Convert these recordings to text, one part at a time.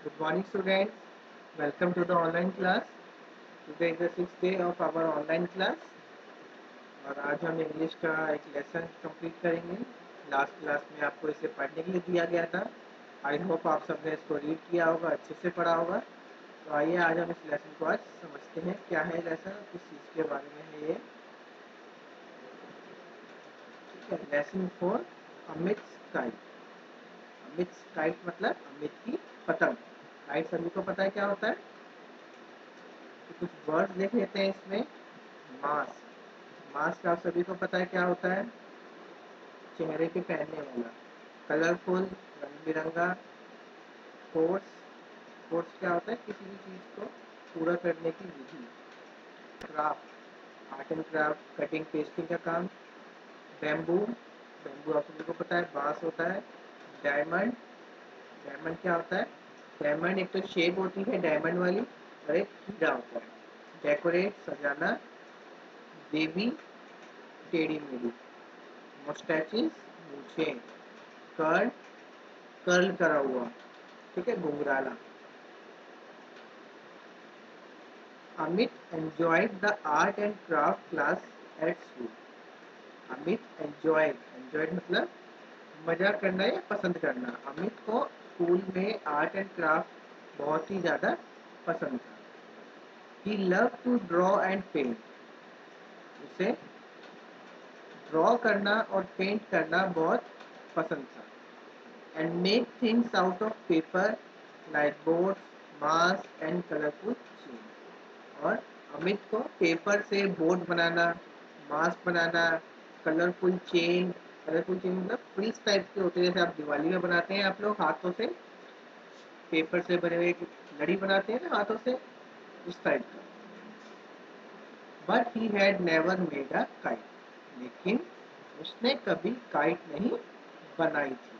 Good morning, students. Welcome to the online class. Today is the sixth day of our online class. और आज हम English का एक lesson complete करेंगे। Last class में आपको इसे पढ़ने के लिए दिया गया था। आई होप आप सबने इसको रीड किया होगा, अच्छे से पढ़ा होगा। तो आइए आज हम इस लेसन को आज समझते हैं, क्या है लेसन, किस चीज़ के बारे में है ये। ठीक है, lesson 4 Amit kite. Amit kite मतलब अमित की पतंग। काइट सभी को पता है क्या होता है। तो कुछ वर्ड देख लेते हैं इसमें। मास्क। मास्क आप सभी को पता है क्या होता है। चेहरे पे पहनने वाला। कलरफुल, रंग बिरंगा। कोर्स। कोर्स क्या होता है, किसी भी चीज़ को पूरा करने की विधि। Craft, art and craft, cutting pasting का काम। बैम्बू। बैम्बू आप सभी को पता है बांस होता है। डायमंड। डायमंड क्या होता है। डायमंड एक तो शेप होती है डायमंड वाली, और एक हीरा होता है। डेकोरेट, सजाना। देवी, टेढ़ी मेढ़ी। मुस्टैचेस, मूछें। कर्ल, कर्ल करा हुआ। ठीक है, घुंघराला। Amit enjoyed the art and craft class at school. Amit enjoyed मतलब मजा करना या पसंद करना। अमित को स्कूल में आर्ट एंड क्राफ्ट बहुत ही ज़्यादा पसंद था। He love to draw and paint. उसे ड्रॉ करना और पेंट करना बहुत पसंद था। And make things out of paper like boards, mask and colourful chain. और अमित को पेपर से बोर्ड बनाना, मास्क बनाना, कलरफुल चेन। कलरफुल चेन मतलब फ्रिल्स टाइप के होते हैं, जैसे आप दिवाली में बनाते हैं आप लोग हाथों से, पेपर से बने हुए लड़ी बनाते हैं ना हाथों से, उस टाइप का। But he had never made a kite. लेकिन उसने कभी काइट नहीं बनाई थी।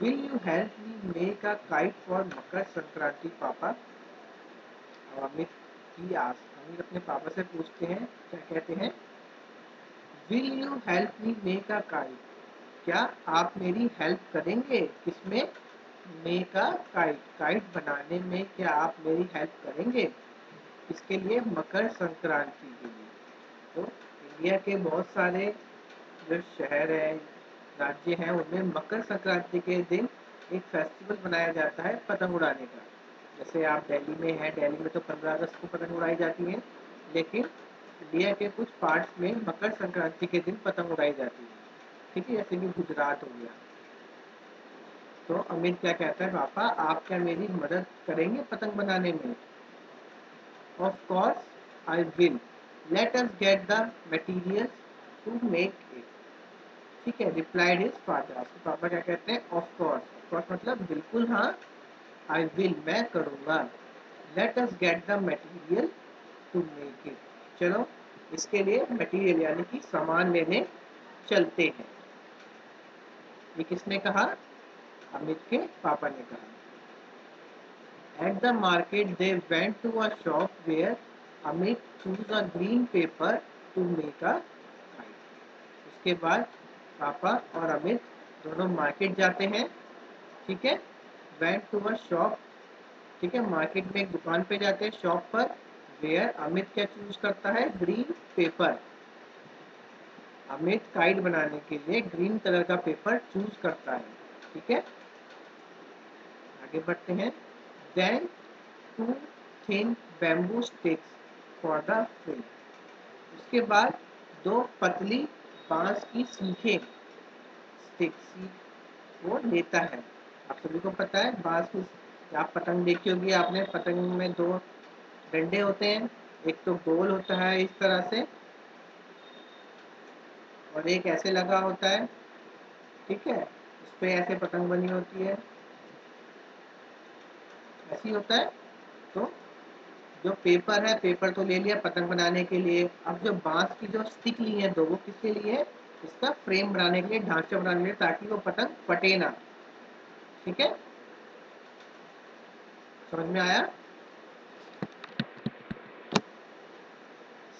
Will you help me make a kite for Makar Sankranti papa. और अमित अपने पापा से पूछते हैं, क्या कहते हैं। Will you help me make a kite. क्या आप मेरी हेल्प करेंगे किसमें, मेक अ काइट, काइट बनाने में क्या आप मेरी हेल्प करेंगे। इसके लिए मकर संक्रांति के लिए। तो इंडिया के बहुत सारे जो शहर हैं, राज्य हैं, उनमें मकर संक्रांति के दिन एक फेस्टिवल मनाया जाता है पतंग उड़ाने का। जैसे आप दिल्ली में हैं, दिल्ली में तो 15 अगस्त को पतंग उड़ाई जाती है, लेकिन इंडिया के कुछ पार्ट्स में मकर संक्रांति के दिन पतंग उड़ाई जाती है। ठीक है, जैसे कि गुजरात हो गया। तो अमित क्या कहता है, पापा आप क्या मेरी मदद करेंगे पतंग बनाने में। Of course I will, let us get the material to make it. ठीक है, रिप्लाइड हिज फादर। आपके पापा क्या कहते हैं, ऑफ कोर्स मतलब बिल्कुल हाँ। आई विल मैं करूँगा। Let us get the material to make it. चलो इसके लिए मटेरियल यानी कि सामान लेने चलते हैं। ये किसने कहा, अमित के पापा ने कहा। At the market they went to a shop where Amit choose a green paper to make a kite. उसके बाद पापा और अमित दोनों मार्केट जाते हैं। ठीक है, वेंट टू अ शॉप। ठीक है, मार्केट में एक दुकान पे जाते हैं, शॉप पर। वेयर अमित क्या चूज करता है, ग्रीन पेपर। अमित काइट बनाने के लिए ग्रीन कलर का पेपर चूज करता है। ठीक है, आगे बढ़ते हैं। Then 2 thin bamboo sticks for the frame. उसके बाद 2 पतली बांस की सीखें, स्टिक्स वो लेता है। आप सभी को पता है बांस की, आप पतंग देखी होगी आपने, पतंग में 2 डंडे होते हैं, एक तो गोल होता है इस तरह से, और एक ऐसे लगा होता है। ठीक है, उस पर ऐसे पतंग बनी होती है, ऐसी होता है। तो जो पेपर है, पेपर तो ले लिया पतंग बनाने के लिए। अब जो बांस की जो स्टिक ली है 2, वो किसके लिए, इसका फ्रेम बनाने के लिए, ढांचा बनाने के लिए, ताकि वो पतंग फटे ना। ठीक है, समझ में आया।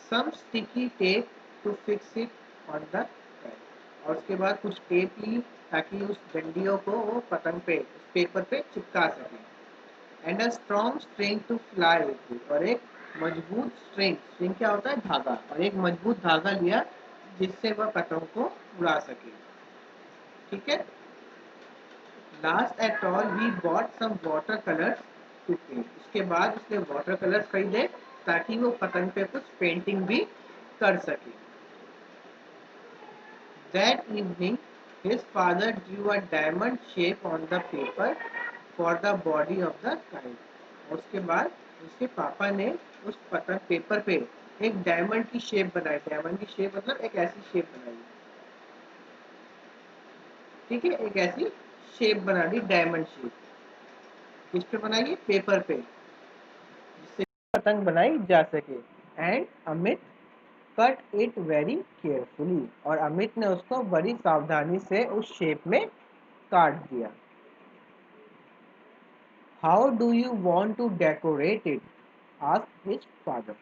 Some sticky tape to fix it on the cap. और उसके बाद कुछ टेप ली ताकि उस डंडियों को वो पतंग पे पेपर पे चिपका सके। And a strong string to fly with, और एक मजबूत स्ट्रिंग, स्ट्रिंग क्या होता है, धागा, और एक मजबूत धागा लिया जिससे वह पतंग को उड़ा सके। ठीक है। Last at all he bought some water colours to paint, उसके बाद उसने वाटर कलर्स खरीदे ताकि वो पतंग पे कुछ पेंटिंग भी कर सके। That evening, his father drew a diamond shape on the paper for the body of the kite. और उसके बाद उसके पापा ने उस पतंग पेपर पे एक डायमंड की शेप बनाई। डायमंड की शेप मतलब एक ऐसी शेप बनाई, ठीक है, एक ऐसी शेप बना दी, डायमंड शेप। किस पे बनाई? पेपर पे, जिससे पतंग बनाई जा सके। And Amit cut it very carefully, और अमित ने उसको बड़ी सावधानी से उस शेप में काट दिया। How do you want to decorate it? Asked his father.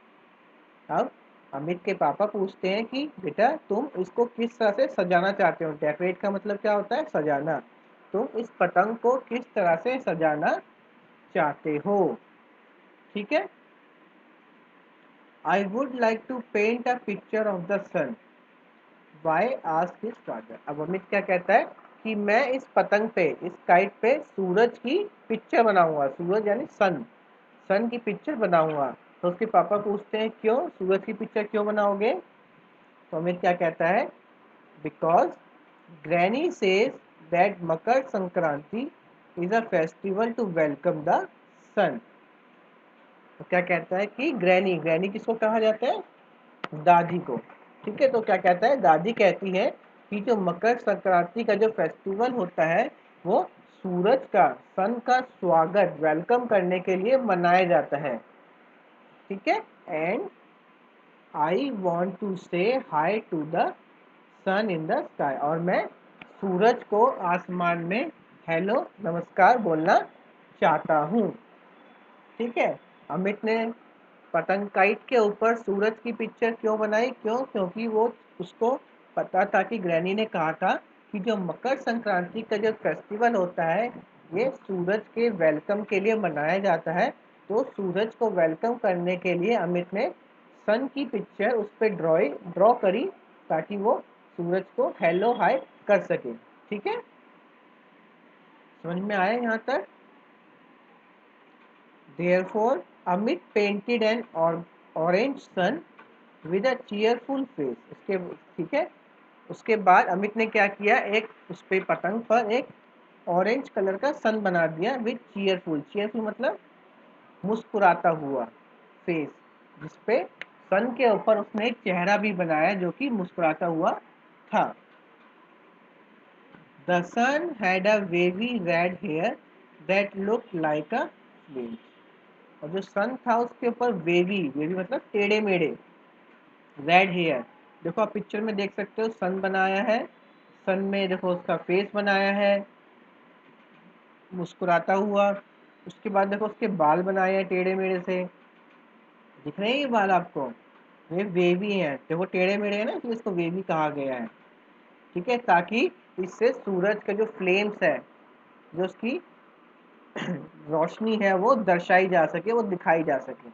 अब अमित के पापा पूछते हैं कि बेटा तुम इसको किस तरह से सजाना चाहते हो? डेकोरेट का मतलब क्या होता है? सजाना। तुम इस पतंग को किस तरह से सजाना चाहते हो? ठीक है। I would like to paint a picture of the sun. Why asked his father. अब अमित क्या कहता है कि मैं इस पतंग पे, इस काइट पे सूरज की पिक्चर बनाऊंगा। सूरज यानी सन, सन की पिक्चर बनाऊंगा। तो उसके पापा पूछते हैं क्यों, सूरज की पिक्चर क्यों बनाओगे? तो अमित क्या कहता है? Because granny says that Makar Sankranti is a festival to welcome the sun. तो क्या कहता है कि ग्रैनी, ग्रैनी किसको कहा जाता है? दादी को। ठीक है। तो क्या कहता है? दादी कहती है कि जो मकर संक्रांति का जो फेस्टिवल होता है वो सूरज का, सन का स्वागत, वेलकम करने के लिए मनाया जाता है। ठीक है। And I want to say hi to the sun in the sky, और मैं सूरज को आसमान में हेलो, नमस्कार बोलना चाहता हूँ। ठीक है। अमित ने पतंग काइट के ऊपर सूरज की पिक्चर क्यों बनाई? क्यों? क्योंकि वो, उसको पता था कि ग्रैनी ने कहा था कि जो मकर संक्रांति का जो फेस्टिवल होता है ये सूरज के वेलकम के लिए मनाया जाता है। तो सूरज को वेलकम करने के लिए अमित ने सन की पिक्चर उस पर ड्रॉ करी ताकि वो सूरज को हेलो हाय कर सके। ठीक है। समझ में आया यहाँ तक? Therefore, Amit painted an orange sun with a cheerful face. इसके, ठीक है, उसके बाद अमित ने क्या किया, एक उस पे पतंग पर एक ऑरेंज कलर का सन बना दिया विद चीयरफुल। चीयरफुल मतलब मुस्कुराता हुआ फेस, जिसपे सन के ऊपर उसने एक चेहरा भी बनाया जो कि मुस्कुराता हुआ था। The sun had a wavy red hair that looked like a flame. और जो सन था उसके ऊपर वेवी, वेवी मतलब टेढ़े मेढ़े, रेड हेयर। देखो आप पिक्चर में देख सकते हो, सन बनाया है, सन में देखो उसका फेस बनाया है मुस्कुराता हुआ। उसके बाद देखो उसके बाल बनाए हैं टेढ़े मेढ़े से, दिख रहे हैं ये बाल आपको? ये वेवी हैं, देखो टेढ़े मेढ़े है ना, इसलिए इसको वेवी कहा गया है। ठीक है, ताकि इससे सूरज का जो फ्लेम्स है, जो उसकी रोशनी है वो दर्शाई जा सके, वो दिखाई जा सके।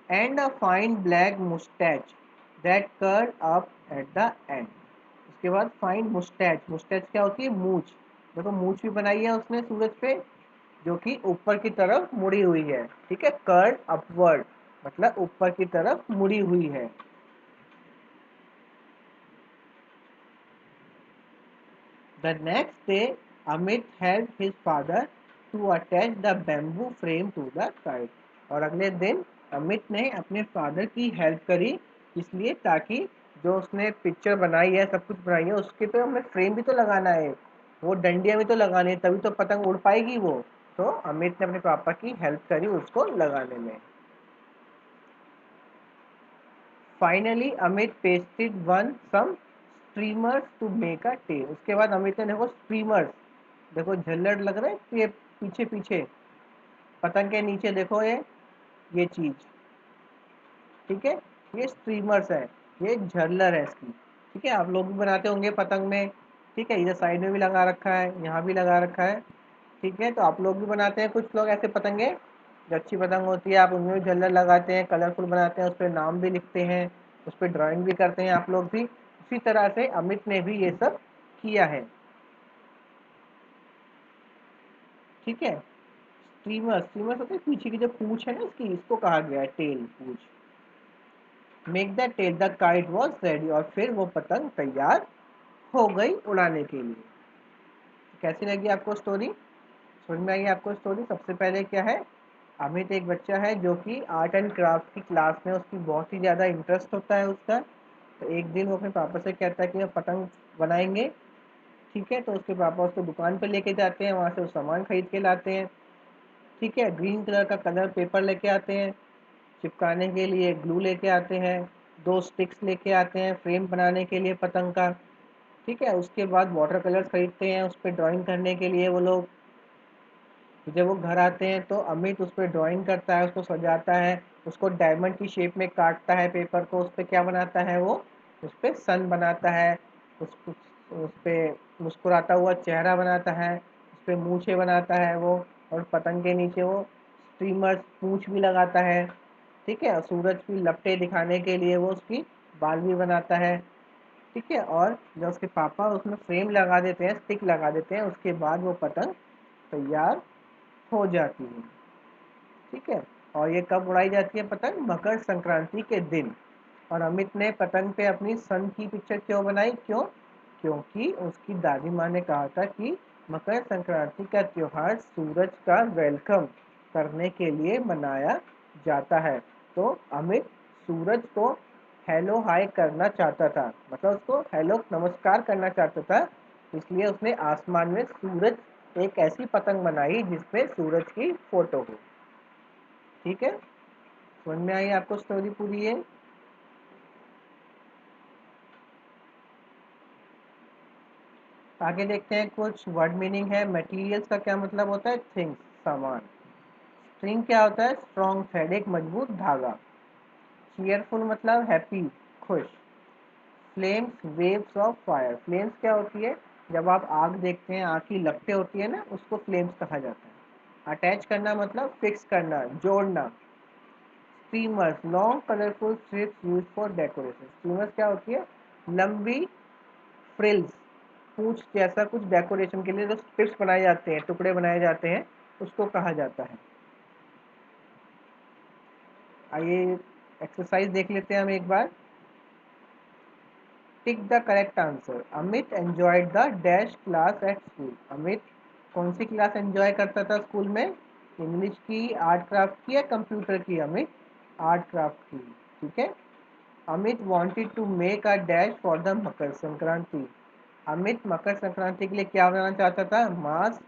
And a fine black moustache that curled up at the end. उसके बाद फाइन मुस्टैच, मुस्टैच क्या होती है? मूछ। देखो मूछ भी बनाई है उसने सूरज पे, जो कि ऊपर की तरफ मुड़ी हुई है। ठीक है, कर्ड अपवर्ड मतलब ऊपर की तरफ मुड़ी हुई है। The next day Amit help his father to attach the bamboo frame to the kite. और अगले दिन अमित ने अपने फादर की हेल्प करी, इसलिए ताकि जो उसने पिक्चर बनाई है, सब कुछ बनाई है, उसके पे हमें फ्रेम भी तो लगाना है, वो डंडियां भी तो लगानी है, तभी तो पतंग उड़ पाएगी वो। तो अमित ने अपने पापा की हेल्प करी उसको लगाने में। Finally Amit pasted one some streamers to make a tail. उसके बाद अमित ने देखो स्ट्रीमर्स, देखो झल्लर लग रहा है ये पीछे पीछे पतंग के नीचे, देखो ये चीज, ठीक है, ये स्ट्रीमर्स है, ये झल्लर है इसकी। ठीक है, आप लोग भी बनाते होंगे पतंग में। ठीक है, इधर साइड में भी लगा रखा है, यहाँ भी लगा रखा है। ठीक है, तो आप लोग भी बनाते हैं कुछ लोग ऐसे पतंगे, जो अच्छी पतंग होती है आप उनमें भी झल्लर लगाते हैं, कलरफुल बनाते हैं, उस पर नाम भी लिखते हैं, उस पर ड्राइंग भी करते हैं आप लोग भी। उसी तरह से अमित ने भी ये सब किया है। ठीक है, स्ट्रीमर, स्ट्रीमर होते हैं पीछे की जो पूछ है ना इसकी, इसको कहा गया है टेल, पूछ। Make the tail the kite was ready, और फिर वो पतंग तैयार हो गई उड़ाने के लिए। कैसी लगी आपको स्टोरी? समझ में आई आपको स्टोरी? सबसे पहले क्या है, अमित एक बच्चा है जो कि आर्ट एंड क्राफ्ट की क्लास में उसकी बहुत ही ज़्यादा इंटरेस्ट होता है उसका। तो एक दिन वो अपने पापा से कहता है कि हम पतंग बनाएंगे। ठीक है, तो उसके पापा उसको दुकान पर लेके जाते हैं, वहाँ से वो सामान खरीद के लाते हैं। ठीक है, ग्रीन कलर का कलर पेपर लेके आते हैं, चिपकाने के लिए ग्लू लेके आते हैं, 2 स्टिक्स लेके आते हैं फ्रेम बनाने के लिए पतंग का। ठीक है, उसके बाद वाटर कलर्स खरीदते हैं उस पर ड्राइंग करने के लिए वो लोग। जब वो घर आते हैं तो अमित उस पर ड्राइंग करता है, उसको सजाता है, उसको डायमंड की शेप में काटता है पेपर को, उस पर क्या बनाता है वो, उस पर सन बनाता है, उस पर मुस्कुराता हुआ चेहरा बनाता है, उस पर मूछें बनाता है वो, और पतंग के नीचे वो स्ट्रीमर पूंछ भी लगाता है। ठीक है, और सूरज की लपटें दिखाने के लिए वो उसकी बाल भी बनाता है। ठीक है, और जब उसके पापा उसमें फ्रेम लगा देते हैं, स्टिक लगा देते हैं, उसके बाद वो पतंग तैयार हो जाती है। ठीक है, और ये कब उड़ाई जाती है पतंग? मकर संक्रांति के दिन। और अमित ने पतंग पे अपनी सन की पिक्चर क्यों बनाई? क्यों? क्योंकि उसकी दादी माँ ने कहा था कि मकर संक्रांति का त्योहार सूरज का वेलकम करने के लिए मनाया जाता है। तो अमित सूरज को हेलो हाय करना चाहता था, मतलब उसको हेलो नमस्कार करना चाहता था, इसलिए उसने आसमान में सूरज एक ऐसी पतंग बनाई जिसमें सूरज की फोटो हो। ठीक है, समझ में आई आपको स्टोरी पूरी है? आगे देखते हैं कुछ वर्ड मीनिंग है। मटेरियल्स का क्या मतलब होता है? थिंग्स, सामान। स्ट्रिंग क्या होता है? स्ट्रॉन्ग थ्रेड, एक मजबूत धागा। चीयरफुल मतलब हैप्पी, खुश। Flames, waves of fire, flames क्या होती है? जब आप आग देखते हैं, आग की लपटें होती है ना, उसको फ्लेम्स कहा जाता है। अटैच करना मतलब फिक्स करना, जोड़ना। Streamers, long colourful strips use for decoration. Streamers क्या होती है? लंबी फ्रिल्स, पूंछ जैसा कुछ डेकोरेशन के लिए जो स्ट्रिप्स बनाए जाते हैं, टुकड़े बनाए जाते हैं, उसको कहा जाता है। आइए एक्सरसाइज देख लेते हैं हम एक बार। Tick the correct answer. Amit enjoyed the dash class at school. Amit कौन सी क्लास एंजॉय करता था स्कूल में? इंग्लिश की, आर्ट क्राफ्ट की, या कंप्यूटर की? अमित आर्ट क्राफ्ट की। ठीक है, Amit wanted to make a dash for the Makar Sankranti. Amit Makar Sankranti के लिए क्या बनाना चाहता था? मास्क,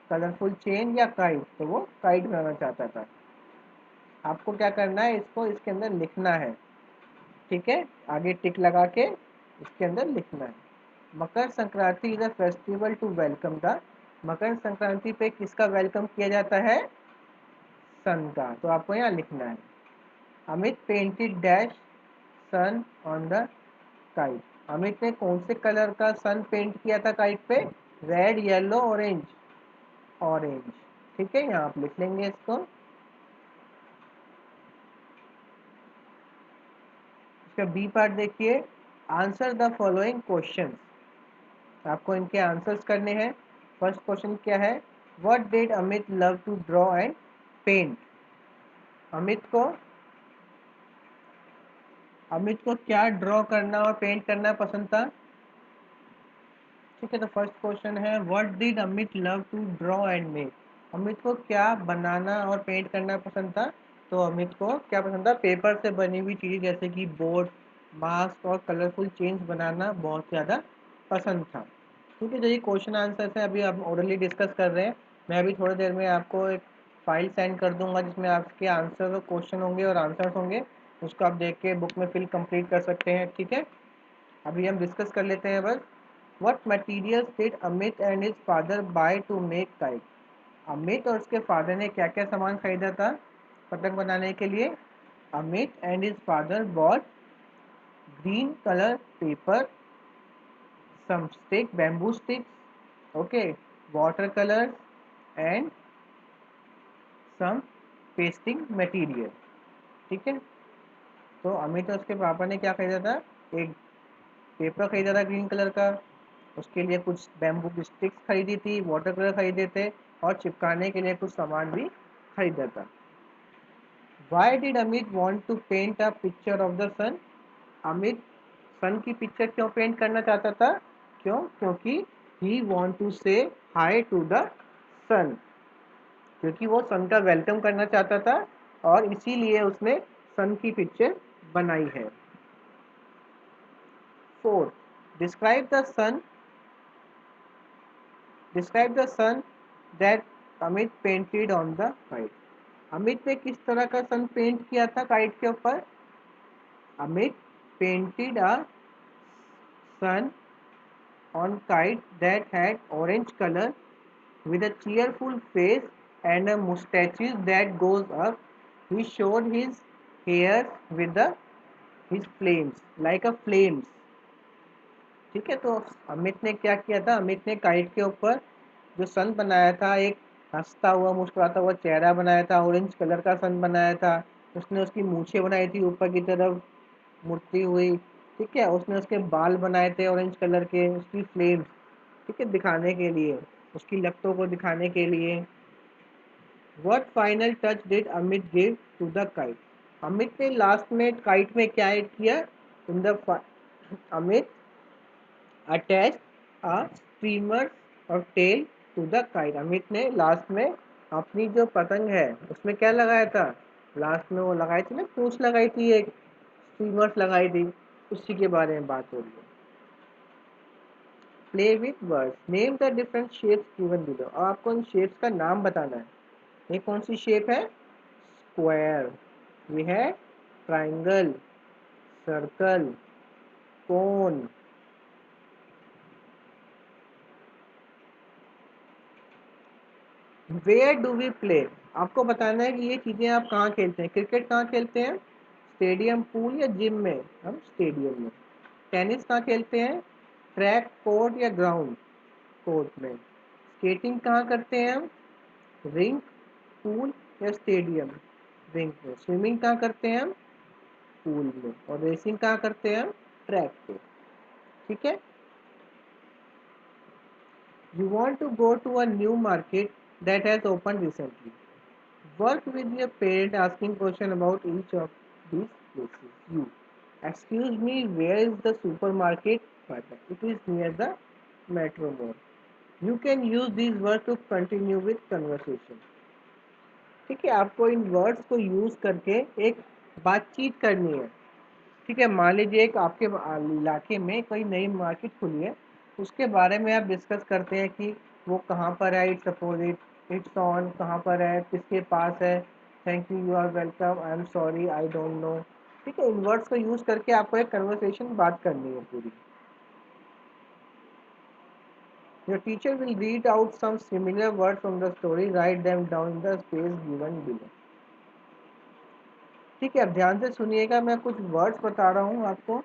कलरफुल चेन, या काइट? तो वो काइट बनाना चाहता था। आपको क्या करना है, इसको इसके अंदर लिखना है। ठीक है, आगे टिक लगा के इसके अंदर लिखना है। Makar Sankranti is a festival to welcome the. Makar Sankranti पे किसका वेलकम किया जाता है? सन का। तो आपको यहाँ लिखना है, Amit painted dash sun on the kite. Amit ने कौन से कलर का सन पेंट किया था काइट पे? Red, yellow, orange. ऑरेंज। ठीक है, यहाँ आप लिख लेंगे इसको। इसका बी पार्ट देखिए, आंसर द फॉलोइंग क्वेश्चन। आपको इनके आंसर्स करने हैं। फर्स्ट क्वेश्चन क्या है? What did Amit love to draw and paint? Amit को अमित को क्या ड्रॉ करना और पेंट करना पसंद था? ठीक है, तो फर्स्ट क्वेश्चन है what did Amit love to draw and make. Amit को क्या बनाना और पेंट करना पसंद था? तो अमित को क्या पसंद था? पेपर से बनी हुई चीज़ जैसे कि बोर्ड, मास्क और कलरफुल चेन्स बनाना बहुत ज़्यादा पसंद था। ठीक है, जो ये क्वेश्चन आंसर है अभी हम ओरली डिस्कस कर रहे हैं। मैं अभी थोड़ी देर में आपको एक फाइल सेंड कर दूंगा जिसमें आपके आंसर और क्वेश्चन होंगे और आंसर्स होंगे, उसको आप देख के बुक में फिल कंप्लीट कर सकते हैं। ठीक है, अभी हम डिस्कस कर लेते हैं बस। What materials did Amit and his father buy to make kite? Amit और उसके फादर ने क्या क्या सामान खरीदा था पतंग बनाने के लिए? Amit and his father bought green colour paper, some stick, bamboo sticks, okay, watercolors and some pasting material. ठीक है, तो अमित और उसके पापा ने क्या खरीदा था, एक पेपर खरीदा था ग्रीन कलर का, उसके लिए कुछ बैम्बू की स्टिक्स खरीदी थी, वाटर कलर खरीदे थे और चिपकाने के लिए कुछ सामान भी खरीदा था. Why did Amit want to paint a picture of the sun? Amit सन की पिक्चर क्यों पेंट करना चाहता था? क्यों? क्योंकि he want to say hi to the sun. क्योंकि वो सन का वेलकम करना चाहता था और इसीलिए उसने सन की पिक्चर बनाई है. 4. Describe the sun. Describe the sun that Amit painted on the kite. Amit ने किस तरह का सन पेंट किया था काइट के ऊपर? Amit painted a sun on kite that had orange color with a cheerful face and a mustache that goes up. He showed his hair with his flames like a flames. ठीक है, तो अमित ने क्या किया था, अमित ने काइट के ऊपर जो सन बनाया था, एक हंसता हुआ मुस्कुराता हुआ चेहरा बनाया था, ऑरेंज कलर का सन बनाया था. उसने उसकी मूछें बनाई थी ऊपर की तरफ मुड़ती हुई. ठीक है, उसने उसके बाल बनाए थे ऑरेंज कलर के, उसकी फ्लेम्स, ठीक है, दिखाने के लिए, उसकी लपटों को दिखाने के लिए. What final touch did Amit give to the kite? Amit ने लास्ट में काइट में क्या ऐड किया? In the Amit attached a streamer of tail to the kite. Amit ने लास्ट में अपनी जो पतंग है उसमें क्या लगाया था? लास्ट में वो लगाई थी ना, पूंछ लगाई थी, एक स्ट्रीमर्स लगाई थी, उसी के बारे में बात हो रही है. Play with words, name the different shapes given below. अब आपको इन शेप्स का नाम बताना है. ये कौन सी शेप है? स्क्वायर, ये है triangle, circle, cone. Where do we play, आपको बताना है कि ये चीज़ें आप कहाँ खेलते हैं. क्रिकेट कहाँ खेलते हैं? स्टेडियम, पूल या जिम में? हम स्टेडियम में. टेनिस कहाँ खेलते हैं? ट्रैक, कोर्ट या ग्राउंड? कोर्ट में. स्केटिंग कहाँ करते हैं हम? रिंक, पूल या स्टेडियम? रिंक में. स्विमिंग कहाँ करते हैं हम? पूल में. और रेसिंग कहाँ करते हैं हम? ट्रैक पे. ठीक है. You want to go to a new market that has opened recently. Work with your parent asking question about each of these places. You. Excuse me, where is the supermarket? It is near the metro mall. You can use these words to continue with conversation. ठीक है, आपको इन words को use करके एक बातचीत करनी है. ठीक है, मान लीजिए एक आपके इलाके में कोई नई मार्केट खुली है, उसके बारे में आप डिस्कस करते हैं कि वो कहाँ पर है. इट्स सपोज इट्स ऑन, कहाँ पर है, किसके पास है, thank you, you are welcome, I am sorry, I don't know. ठीक है, इन वर्ड्स को यूज़ करके आपको एक कन्वर्सेशन बात करनी है पूरी. Your teacher will read out some similar words from the story. Write them down in the space given below. ठीक है, अब ध्यान से सुनिएगा, मैं कुछ वर्ड्स बता रहा हूँ आपको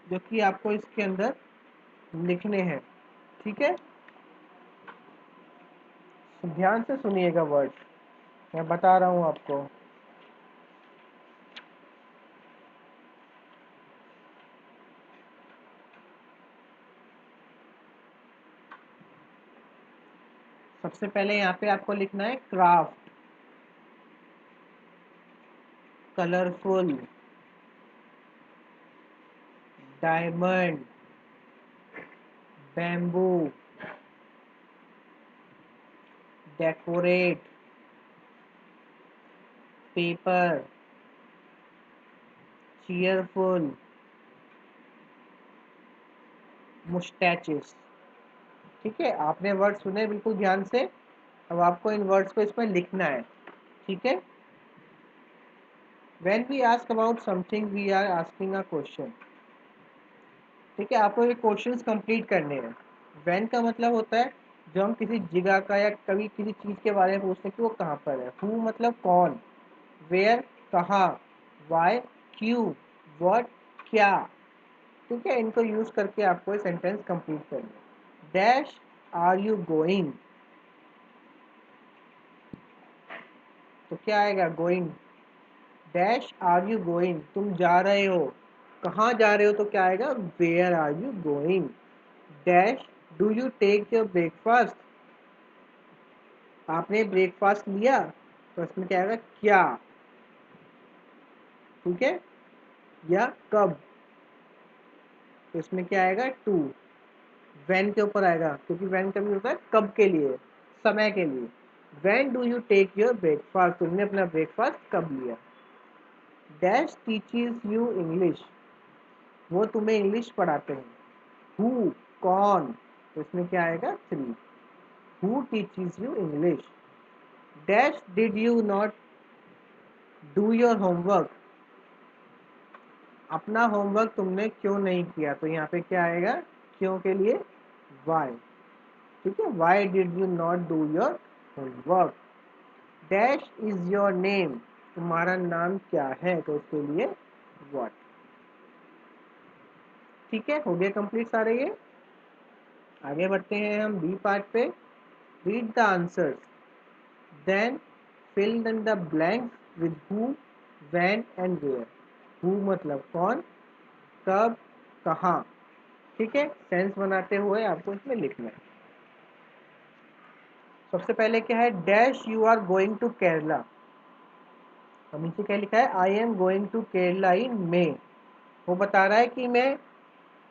जो कि आपको इसके अंदर लिखने हैं. ठीक है, ध्यान से सुनिएगा वर्ड्स, मैं बता रहा हूँ आपको. सबसे पहले यहाँ पे आपको लिखना है craft, colourful, diamond, bamboo, decorate, paper, cheerful, moustaches. ठीक है, आपने वर्ड सुने बिल्कुल ध्यान से. अब आपको इन वर्ड्स को इसमें लिखना है. ठीक है. When we ask about something, we are asking a question. ठीक है, आपको ये क्वेश्चंस कंप्लीट करने हैं. When का मतलब होता है जो हम किसी जगह का या कभी किसी चीज़ के बारे में पूछते हैं कि वो कहाँ पर है. Who मतलब कौन. Where कहाँ. Why क्यों. What क्या. ठीक है, इनको यूज करके आपको ये सेंटेंस कंप्लीट करना है। डैश आर यू गोइंग, तो क्या आएगा going. Dash are you going, तुम जा रहे हो, कहाँ जा रहे हो, तो क्या आएगा where are you going. Dash do you take your breakfast, आपने ब्रेकफास्ट लिया, तो इसमें क्या आएगा क्या, ठीक है, या कब, तो इसमें क्या आएगा टू। वैन के ऊपर आएगा, क्योंकि वैन कभी होता है कब के लिए, समय के लिए। When do you take your breakfast, तुमने अपना ब्रेकफास्ट कब लिया। डैश टीचेस यू इंग्लिश, वो तुम्हें इंग्लिश पढ़ाते हैं। हु, कौन, तो इसमें क्या आएगा three. Who teaches you English. Dash did you not do your homework, अपना होमवर्क तुमने क्यों नहीं किया, तो यहाँ पे क्या आएगा क्यों के लिए वाई, ठीक है। Why did you not do your homework. Dash is your name, तुम्हारा नाम क्या है, तो उसके लिए व्हाट। ठीक है, हो गया कंप्लीट सारे ये। आगे बढ़ते हैं हम बी पार्ट पे। Read the answers, then fill in the blanks with who, when and where. Who मतलब कौन, कब, कहाँ, ठीक है। सेंस बनाते हुए आपको इसमें लिखना है। सबसे पहले क्या है, dash you are going to Kerala, और नीचे क्या लिखा है, I am going to Kerala in May. वो बता रहा है कि मैं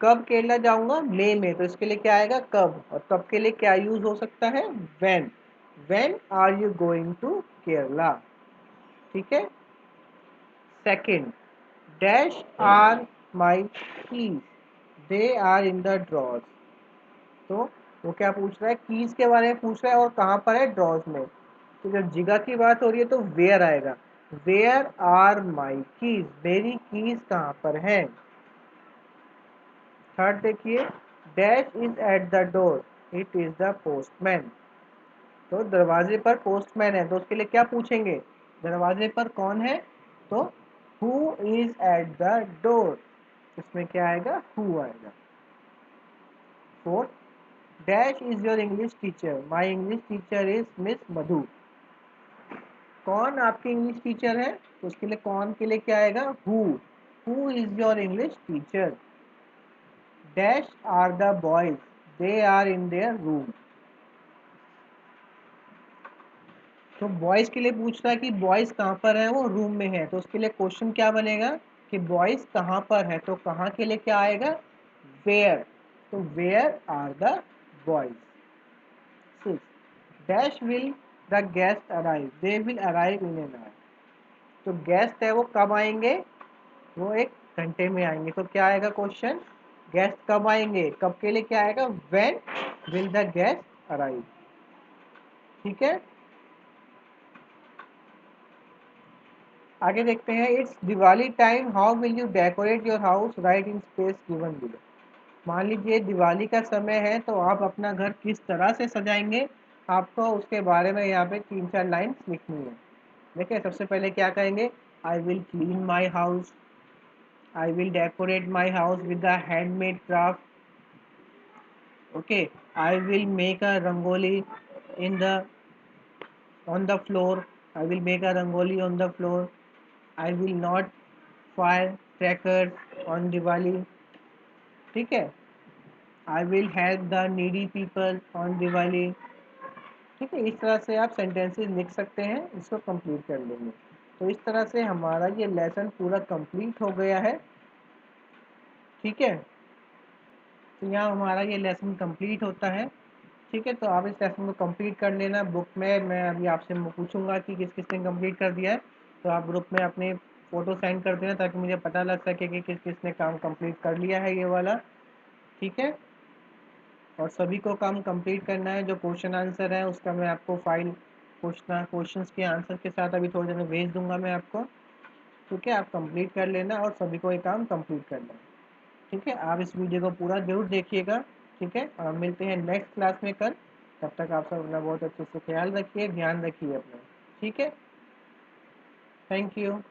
कब केरला जाऊंगा, मे में, तो इसके लिए क्या आएगा कब, और कब के लिए क्या यूज हो सकता है when. When are you going to Kerala, ठीक है। Second, dash are my keys, they are in the drawers. तो वो क्या पूछ रहा है, कीज के बारे में पूछ रहा है, और कहाँ पर है ड्रॉर्स में। तो जब जगह की बात हो रही है तो वेयर आएगा। वेयर आर माई कीज, मेरी कीज कहाँ पर है। थर्ड देखिए, dash is at the door, it is the postman. तो दरवाजे पर पोस्टमैन है, तो उसके लिए क्या पूछेंगे, दरवाजे पर कौन है, तो who is at the door, इसमें क्या आएगा हु आएगा। Fourth, dash is your English teacher, my English teacher is miss Madhu. कौन आपकी इंग्लिश टीचर है, तो उसके लिए कौन के लिए क्या आएगा who is your English teacher. Dash are the boys, they are in their room. तो बॉयज के लिए पूछ रहा है कि बॉयज कहाँ पर है, वो रूम में है, तो उसके लिए क्वेश्चन क्या बनेगा कि बॉयज कहाँ पर है, तो कहाँ के लिए क्या आएगा वेयर, तो where are the boys. Six, dash will the guest arrive, they will arrive in an hour. तो गेस्ट है वो कब आएंगे, वो एक घंटे में आएंगे, तो क्या आएगा क्वेश्चन, गेस्ट कब आएंगे, कब के लिए क्या आएगा when will the guest arrive, ठीक है। आगे देखते हैं, it's Diwali time, how will you decorate your house, right in space given below. मान लीजिए दिवाली का समय है, तो आप अपना घर किस तरह से सजाएंगे, आपको उसके बारे में यहाँ पे 3-4 लाइन लिखनी है। देखिए सबसे पहले क्या कहेंगे, I will clean my house, I will decorate my house with the handmade craft, okay, I will make a rangoli in the on the floor, I will make a rangoli on the floor, I will not fire crackers on Diwali, ठीक है। I will help the needy people on Diwali, ठीक है। इस तरह से आप sentences लिख सकते हैं, इसको कंप्लीट कर लेंगे। तो इस तरह से हमारा ये लेसन पूरा कंप्लीट हो गया है, ठीक है। तो यहाँ हमारा ये लेसन कंप्लीट होता है, ठीक है। तो आप इस लेसन को कंप्लीट कर लेना। बुक में मैं अभी आपसे पूछूंगा कि किस किस ने कंप्लीट कर दिया है, तो आप ग्रुप में अपने फ़ोटो सेंड कर देना, ताकि मुझे पता लग सके कि किस किस ने काम कंप्लीट कर लिया है ये वाला, ठीक है। और सभी को काम कंप्लीट करना है। जो क्वेश्चन आंसर है उसका मैं आपको फाइल क्वेश्चंस के आंसर के साथ अभी थोड़ी देर में भेज दूंगा मैं आपको, ठीक है। आप कंप्लीट कर लेना और सभी को ये काम कंप्लीट करना है, ठीक है। आप इस वीडियो को पूरा जरूर देखिएगा, ठीक है। और मिलते हैं नेक्स्ट क्लास में कल। तब तक आप सब अपना बहुत अच्छे से ख्याल रखिए, ध्यान रखिए अपना, ठीक है। Thank you.